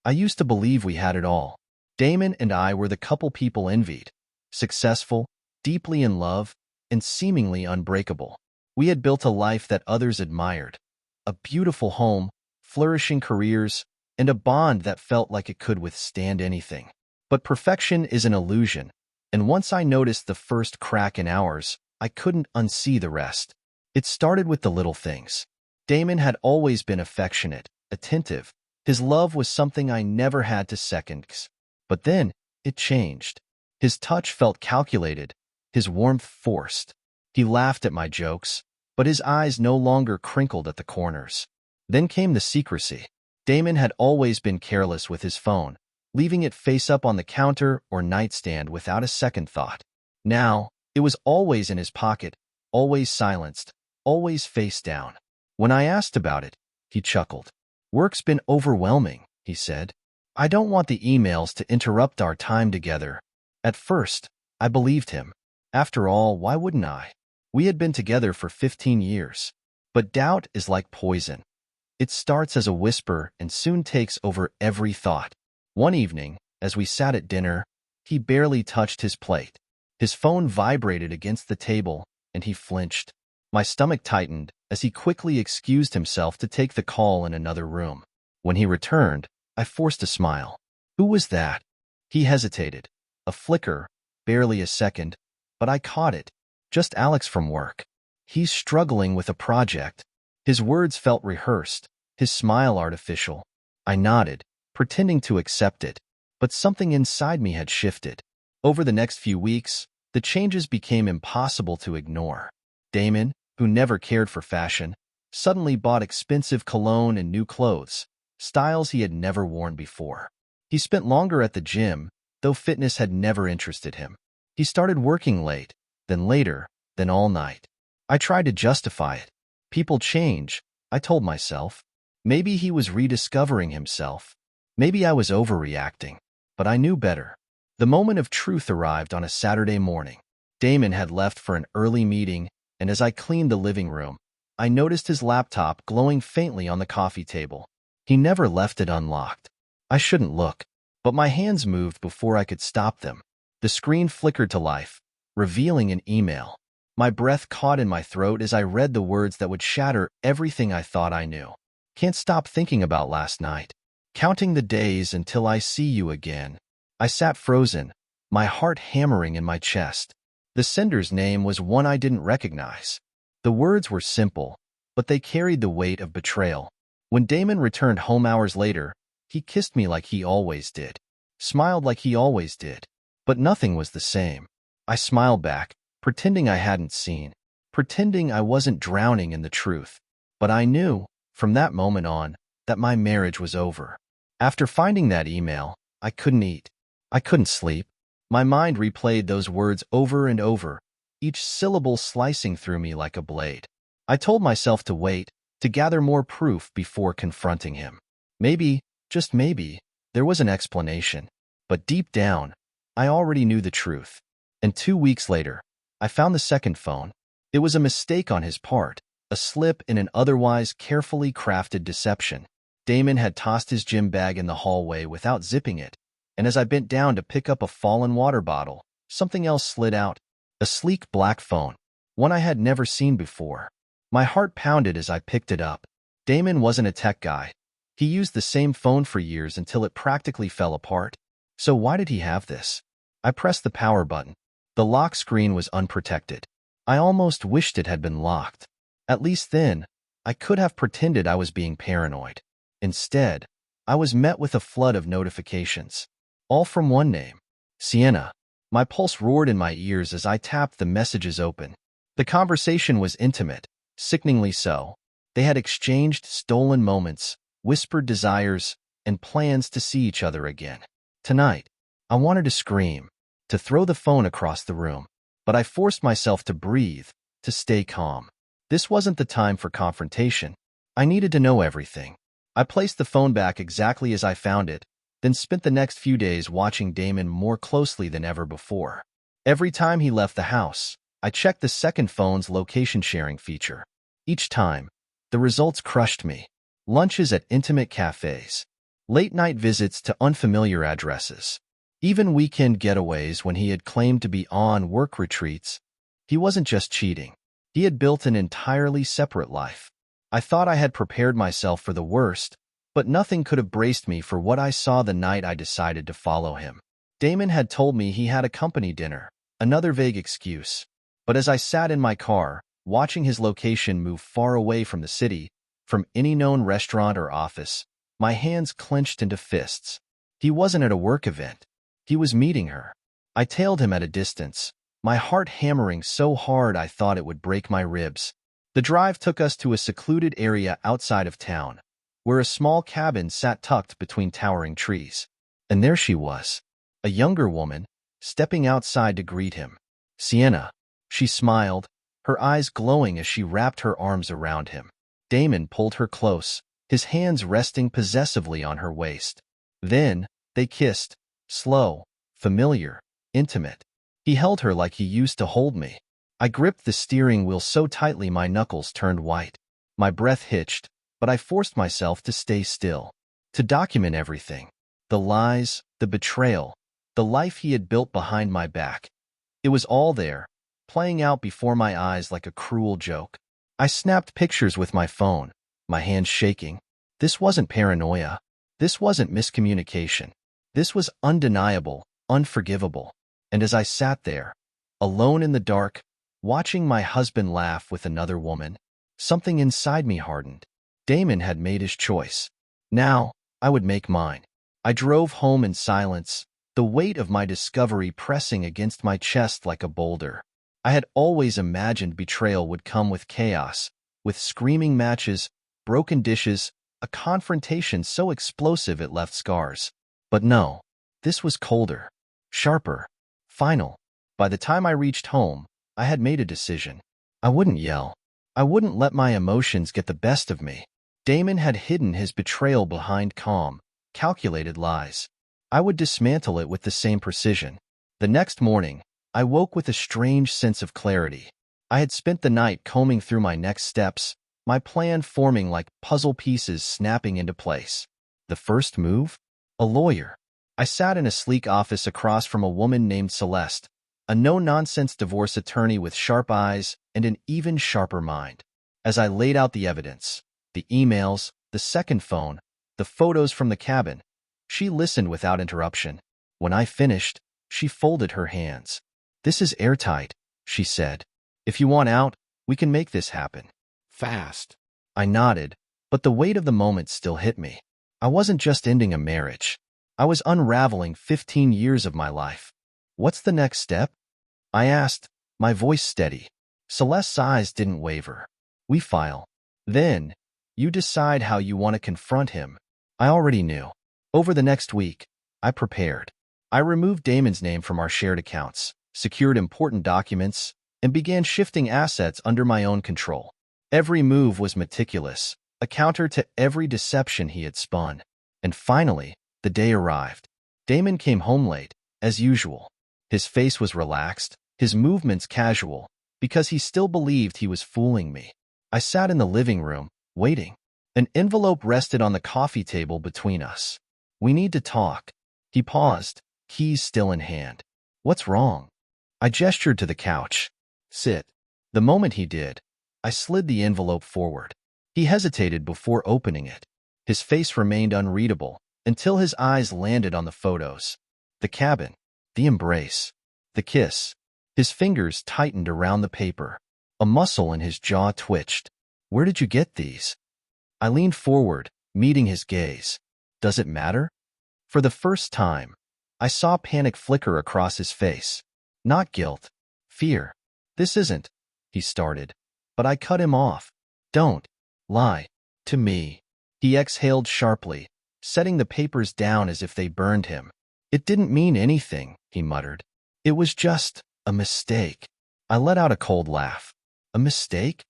I used to believe we had it all. Damon and I were the couple people envied. Successful, deeply in love, and seemingly unbreakable. We had built a life that others admired. A beautiful home, flourishing careers, and a bond that felt like it could withstand anything. But perfection is an illusion, and once I noticed the first crack in ours, I couldn't unsee the rest. It started with the little things. Damon had always been affectionate, attentive. His love was something I never had to second guess. But then, it changed. His touch felt calculated, his warmth forced. He laughed at my jokes, but his eyes no longer crinkled at the corners. Then came the secrecy. Damon had always been careless with his phone, leaving it face up on the counter or nightstand without a second thought. Now, it was always in his pocket, always silenced, always face down. When I asked about it, he chuckled. "Work's been overwhelming," he said. "I don't want the emails to interrupt our time together." At first, I believed him. After all, why wouldn't I? We had been together for 15 years. But doubt is like poison. It starts as a whisper and soon takes over every thought. One evening, as we sat at dinner, he barely touched his plate. His phone vibrated against the table, and he flinched. My stomach tightened as he quickly excused himself to take the call in another room. When he returned, I forced a smile. "Who was that?" He hesitated. A flicker, barely a second, but I caught it. "Just Alex from work. He's struggling with a project." His words felt rehearsed, his smile artificial. I nodded, pretending to accept it, but something inside me had shifted. Over the next few weeks, the changes became impossible to ignore. Damon, who never cared for fashion, suddenly bought expensive cologne and new clothes, styles he had never worn before. He spent longer at the gym, though fitness had never interested him. He started working late, then later, then all night. I tried to justify it. People change, I told myself. Maybe he was rediscovering himself. Maybe I was overreacting, but I knew better. The moment of truth arrived on a Saturday morning. Damon had left for an early meeting, and as I cleaned the living room, I noticed his laptop glowing faintly on the coffee table. He never left it unlocked. I shouldn't look, but my hands moved before I could stop them. The screen flickered to life, revealing an email. My breath caught in my throat as I read the words that would shatter everything I thought I knew. "Can't stop thinking about last night. Counting the days until I see you again." I sat frozen, my heart hammering in my chest. The sender's name was one I didn't recognize. The words were simple, but they carried the weight of betrayal. When Damon returned home hours later, he kissed me like he always did, smiled like he always did, but nothing was the same. I smiled back, pretending I hadn't seen, pretending I wasn't drowning in the truth. But I knew, from that moment on, that my marriage was over. After finding that email, I couldn't eat. I couldn't sleep. My mind replayed those words over and over, each syllable slicing through me like a blade. I told myself to wait, to gather more proof before confronting him. Maybe, just maybe, there was an explanation. But deep down, I already knew the truth. And 2 weeks later, I found the second phone. It was a mistake on his part, a slip in an otherwise carefully crafted deception. Damon had tossed his gym bag in the hallway without zipping it, and as I bent down to pick up a fallen water bottle, something else slid out. A sleek black phone, one I had never seen before. My heart pounded as I picked it up. Damon wasn't a tech guy. He used the same phone for years until it practically fell apart. So why did he have this? I pressed the power button. The lock screen was unprotected. I almost wished it had been locked. At least then, I could have pretended I was being paranoid. Instead, I was met with a flood of notifications. All from one name, Sienna. My pulse roared in my ears as I tapped the messages open. The conversation was intimate, sickeningly so. They had exchanged stolen moments, whispered desires, and plans to see each other again. Tonight, I wanted to scream, to throw the phone across the room, but I forced myself to breathe, to stay calm. This wasn't the time for confrontation. I needed to know everything. I placed the phone back exactly as I found it, then spent the next few days watching Damon more closely than ever before. Every time he left the house, I checked the second phone's location sharing feature. Each time, the results crushed me. Lunches at intimate cafes, late-night visits to unfamiliar addresses, even weekend getaways when he had claimed to be on work retreats. He wasn't just cheating. He had built an entirely separate life. I thought I had prepared myself for the worst, but nothing could have braced me for what I saw the night I decided to follow him. Damon had told me he had a company dinner, another vague excuse. But as I sat in my car, watching his location move far away from the city, from any known restaurant or office, my hands clenched into fists. He wasn't at a work event. He was meeting her. I tailed him at a distance, my heart hammering so hard I thought it would break my ribs. The drive took us to a secluded area outside of town, where a small cabin sat tucked between towering trees. And there she was, a younger woman, stepping outside to greet him. Sienna. She smiled, her eyes glowing as she wrapped her arms around him. Damon pulled her close, his hands resting possessively on her waist. Then, they kissed, slow, familiar, intimate. He held her like he used to hold me. I gripped the steering wheel so tightly my knuckles turned white. My breath hitched, but I forced myself to stay still, to document everything. The lies, the betrayal, the life he had built behind my back. It was all there, playing out before my eyes like a cruel joke. I snapped pictures with my phone, my hands shaking. This wasn't paranoia. This wasn't miscommunication. This was undeniable, unforgivable. And as I sat there, alone in the dark, watching my husband laugh with another woman, something inside me hardened. Damon had made his choice. Now, I would make mine. I drove home in silence, the weight of my discovery pressing against my chest like a boulder. I had always imagined betrayal would come with chaos, with screaming matches, broken dishes, a confrontation so explosive it left scars. But no, this was colder, sharper, final. By the time I reached home, I had made a decision. I wouldn't yell. I wouldn't let my emotions get the best of me. Damon had hidden his betrayal behind calm, calculated lies. I would dismantle it with the same precision. The next morning, I woke with a strange sense of clarity. I had spent the night combing through my next steps, my plan forming like puzzle pieces snapping into place. The first move? A lawyer. I sat in a sleek office across from a woman named Celeste, a no-nonsense divorce attorney with sharp eyes and an even sharper mind. As I laid out the evidence, the emails, the second phone, the photos from the cabin, she listened without interruption. When I finished, she folded her hands. "This is airtight," she said. "If you want out, we can make this happen. Fast." I nodded, but the weight of the moment still hit me. I wasn't just ending a marriage. I was unraveling 15 years of my life. "What's the next step?" I asked, my voice steady. Celeste's eyes didn't waver. "We file. Then, you decide how you want to confront him." I already knew. Over the next week, I prepared. I removed Damon's name from our shared accounts, secured important documents, and began shifting assets under my own control. Every move was meticulous, a counter to every deception he had spun. And finally, the day arrived. Damon came home late, as usual. His face was relaxed, his movements casual, because he still believed he was fooling me. I sat in the living room, waiting. An envelope rested on the coffee table between us. "We need to talk." He paused, keys still in hand. "What's wrong?" I gestured to the couch. "Sit." The moment he did, I slid the envelope forward. He hesitated before opening it. His face remained unreadable until his eyes landed on the photos. The cabin, the embrace, the kiss. His fingers tightened around the paper. A muscle in his jaw twitched. "Where did you get these?" I leaned forward, meeting his gaze. "Does it matter?" For the first time, I saw panic flicker across his face. Not guilt, fear. "This isn't," he started, but I cut him off. "Don't lie to me." He exhaled sharply, setting the papers down as if they burned him. "It didn't mean anything," he muttered. "It was just a mistake." I let out a cold laugh. "A mistake?"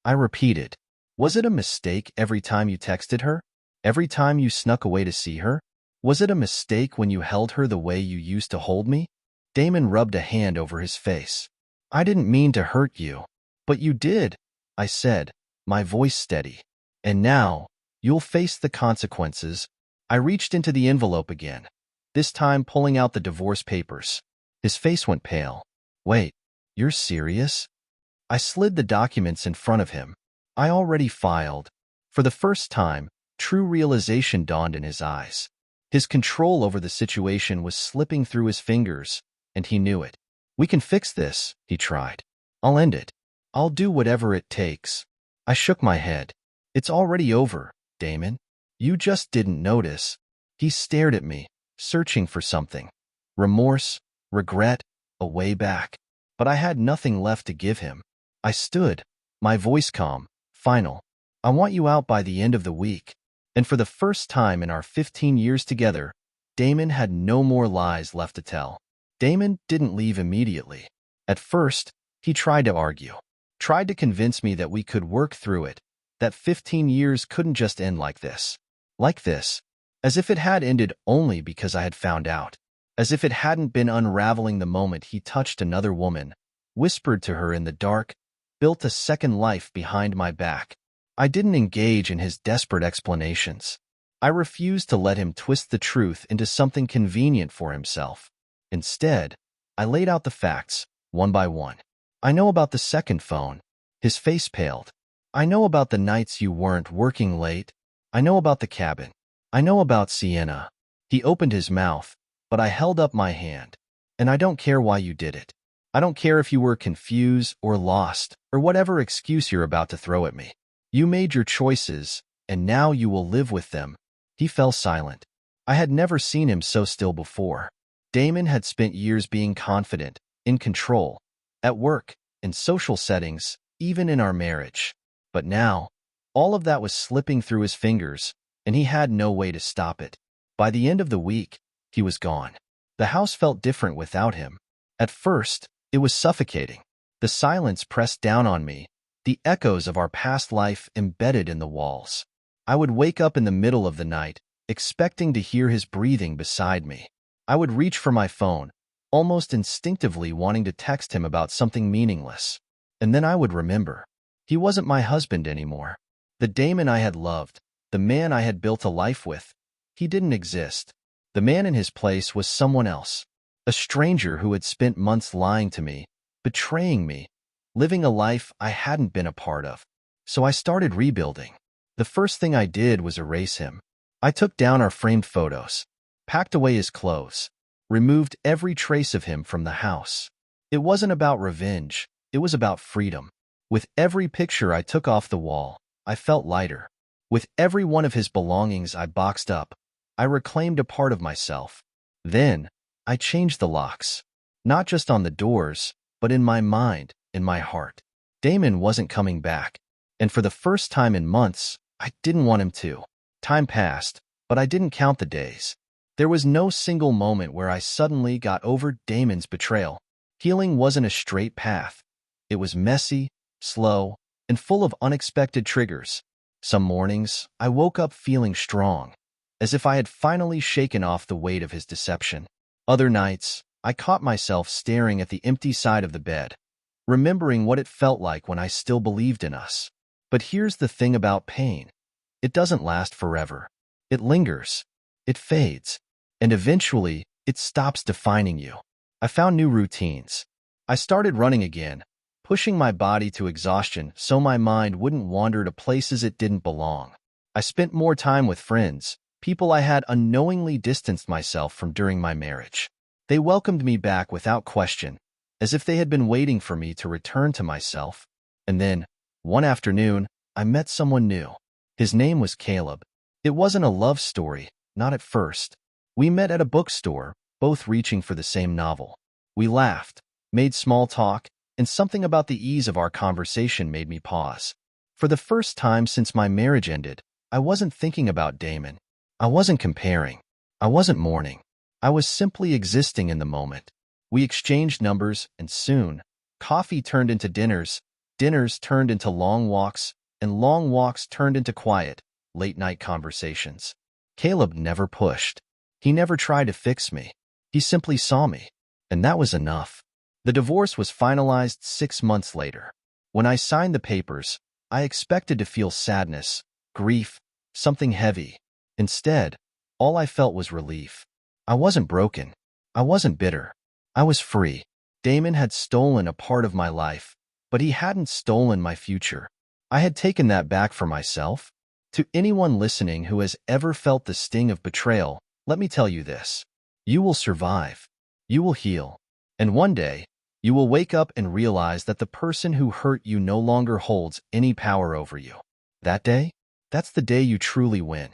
I repeated. "Was it a mistake every time you texted her? Every time you snuck away to see her? Was it a mistake when you held her the way you used to hold me?" Damon rubbed a hand over his face. "I didn't mean to hurt you." "But you did," I said, my voice steady. "And now, you'll face the consequences." I reached into the envelope again, this time pulling out the divorce papers. His face went pale. Wait, you're serious? I slid the documents in front of him. I already filed. For the first time, true realization dawned in his eyes. His control over the situation was slipping through his fingers, and he knew it. We can fix this, he tried. I'll end it. I'll do whatever it takes. I shook my head. It's already over, Damon. You just didn't notice. He stared at me, searching for something. Remorse, regret, a way back. But I had nothing left to give him. I stood, my voice calm, final. I want you out by the end of the week. And for the first time in our 15 years together, Damon had no more lies left to tell. Damon didn't leave immediately. At first, he tried to argue, tried to convince me that we could work through it, that 15 years couldn't just end like this. Like this. As if it had ended only because I had found out. As if it hadn't been unraveling the moment he touched another woman, whispered to her in the dark, built a second life behind my back. I didn't engage in his desperate explanations. I refused to let him twist the truth into something convenient for himself. Instead, I laid out the facts, one by one. I know about the second phone. His face paled. I know about the nights you weren't working late. I know about the cabin. I know about Sienna. He opened his mouth, but I held up my hand. And I don't care why you did it. I don't care if you were confused or lost or whatever excuse you're about to throw at me. You made your choices, and now you will live with them. He fell silent. I had never seen him so still before. Damon had spent years being confident, in control, at work, in social settings, even in our marriage. But now, all of that was slipping through his fingers, and he had no way to stop it. By the end of the week, he was gone. The house felt different without him. At first, it was suffocating. The silence pressed down on me, the echoes of our past life embedded in the walls. I would wake up in the middle of the night, expecting to hear his breathing beside me. I would reach for my phone, almost instinctively wanting to text him about something meaningless. And then I would remember. He wasn't my husband anymore. The Damon I had loved, the man I had built a life with, he didn't exist. The man in his place was someone else, a stranger who had spent months lying to me, betraying me, living a life I hadn't been a part of. So I started rebuilding. The first thing I did was erase him. I took down our framed photos, packed away his clothes, removed every trace of him from the house. It wasn't about revenge. It was about freedom. With every picture I took off the wall, I felt lighter. With every one of his belongings I boxed up, I reclaimed a part of myself. Then, I changed the locks. Not just on the doors, but in my mind, in my heart. Damon wasn't coming back. And for the first time in months, I didn't want him to. Time passed, but I didn't count the days. There was no single moment where I suddenly got over Damon's betrayal. Healing wasn't a straight path. It was messy, slow, and full of unexpected triggers. Some mornings, I woke up feeling strong, as if I had finally shaken off the weight of his deception. Other nights, I caught myself staring at the empty side of the bed, remembering what it felt like when I still believed in us. But here's the thing about pain. It doesn't last forever. It lingers. It fades. And eventually, it stops defining you. I found new routines. I started running again, pushing my body to exhaustion so my mind wouldn't wander to places it didn't belong. I spent more time with friends, people I had unknowingly distanced myself from during my marriage. They welcomed me back without question, as if they had been waiting for me to return to myself. And then, one afternoon, I met someone new. His name was Caleb. It wasn't a love story, not at first. We met at a bookstore, both reaching for the same novel. We laughed, made small talk, and something about the ease of our conversation made me pause. For the first time since my marriage ended, I wasn't thinking about Damon. I wasn't comparing. I wasn't mourning. I was simply existing in the moment. We exchanged numbers, and soon, coffee turned into dinners, dinners turned into long walks, and long walks turned into quiet, late-night conversations. Caleb never pushed. He never tried to fix me. He simply saw me, and that was enough. The divorce was finalized 6 months later. When I signed the papers, I expected to feel sadness, grief, something heavy. Instead, All I felt was relief. I wasn't broken. I wasn't bitter. I was free. Damon had stolen a part of my life, but he hadn't stolen my future. I had taken that back for myself. To anyone listening who has ever felt the sting of betrayal, let me tell you this. You will survive. You will heal. And one day, you will wake up and realize that the person who hurt you no longer holds any power over you. That day? That's the day you truly win.